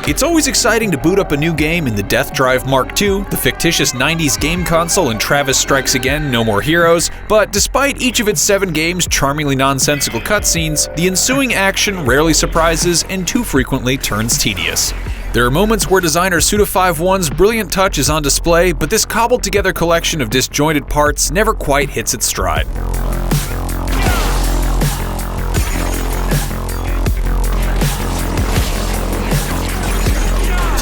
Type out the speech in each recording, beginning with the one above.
It's always exciting to boot up a new game in the Death Drive Mark II, the fictitious 90s game console in Travis Strikes Again, No More Heroes, but despite each of its 7 games' charmingly nonsensical cutscenes, the ensuing action rarely surprises and too frequently turns tedious. There are moments where designer Suda51's brilliant touch is on display, but this cobbled-together collection of disjointed parts never quite hits its stride.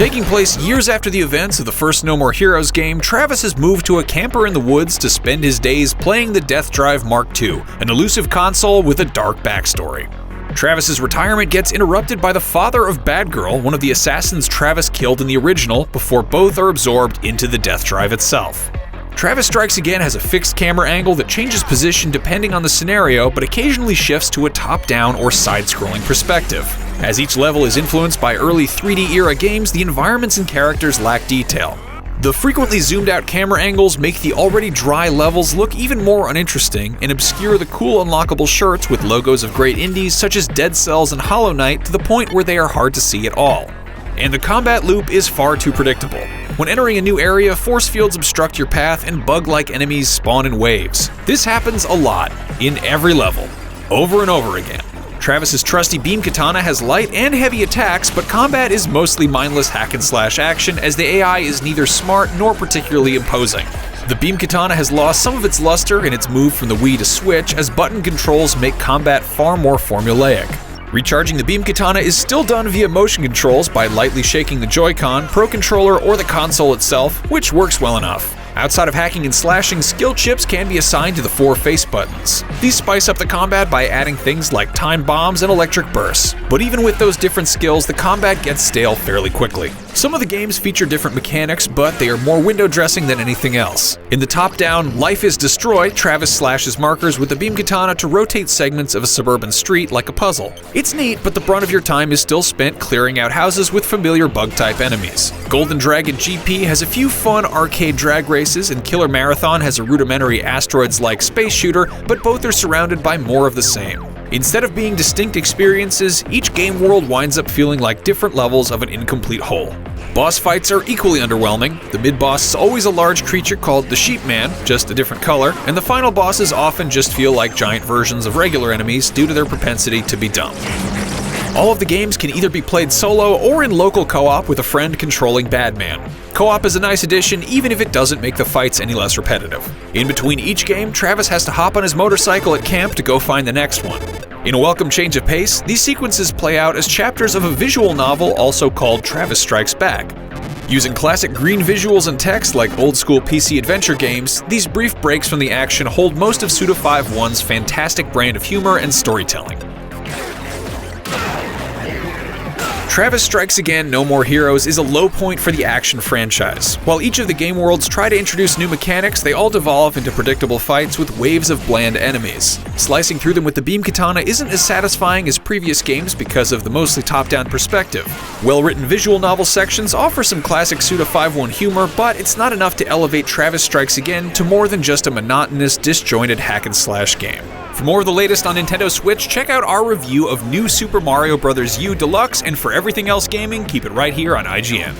Taking place years after the events of the first No More Heroes game, Travis has moved to a camper in the woods to spend his days playing the Death Drive Mark II, an elusive console with a dark backstory. Travis's retirement gets interrupted by the father of Badgirl, one of the assassins Travis killed in the original, before both are absorbed into the Death Drive itself. Travis Strikes Again has a fixed camera angle that changes position depending on the scenario, but occasionally shifts to a top-down or side-scrolling perspective. As each level is influenced by early 3D-era games, the environments and characters lack detail. The frequently zoomed-out camera angles make the already dry levels look even more uninteresting and obscure the cool unlockable shirts with logos of great indies such as Dead Cells and Hollow Knight to the point where they are hard to see at all. And the combat loop is far too predictable. When entering a new area, force fields obstruct your path and bug-like enemies spawn in waves. This happens a lot, in every level, over and over again. Travis's trusty beam katana has light and heavy attacks, but combat is mostly mindless hack-and-slash action as the AI is neither smart nor particularly imposing. The beam katana has lost some of its luster in its move from the Wii to Switch, as button controls make combat far more formulaic. Recharging the beam katana is still done via motion controls by lightly shaking the Joy-Con, Pro Controller, or the console itself, which works well enough. Outside of hacking and slashing, skill chips can be assigned to the 4 face buttons. These spice up the combat by adding things like time bombs and electric bursts. But even with those different skills, the combat gets stale fairly quickly. Some of the games feature different mechanics, but they are more window dressing than anything else. In the top-down Life is Destroy, Travis slashes markers with the beam katana to rotate segments of a suburban street like a puzzle. It's neat, but the brunt of your time is still spent clearing out houses with familiar bug-type enemies. Golden Dragon GP has a few fun arcade drag races, and Killer Marathon has a rudimentary asteroids-like space shooter, but both are surrounded by more of the same. Instead of being distinct experiences, each game world winds up feeling like different levels of an incomplete whole. Boss fights are equally underwhelming. The mid-boss is always a large creature called the Sheep Man, just a different color, and the final bosses often just feel like giant versions of regular enemies due to their propensity to be dumb. All of the games can either be played solo or in local co-op with a friend controlling Badman. Co-op is a nice addition even if it doesn't make the fights any less repetitive. In between each game, Travis has to hop on his motorcycle at camp to go find the next one. In a welcome change of pace, these sequences play out as chapters of a visual novel also called Travis Strikes Back. Using classic green visuals and text like old-school PC adventure games, these brief breaks from the action hold most of Suda51's fantastic brand of humor and storytelling. Travis Strikes Again, No More Heroes is a low point for the action franchise. While each of the game worlds try to introduce new mechanics, they all devolve into predictable fights with waves of bland enemies. Slicing through them with the beam katana isn't as satisfying as previous games because of the mostly top-down perspective. Well-written visual novel sections offer some classic Suda51 humor, but it's not enough to elevate Travis Strikes Again to more than just a monotonous, disjointed hack-and-slash game. For more of the latest on Nintendo Switch, check out our review of New Super Mario Bros. U Deluxe, and for everything else gaming, keep it right here on IGN.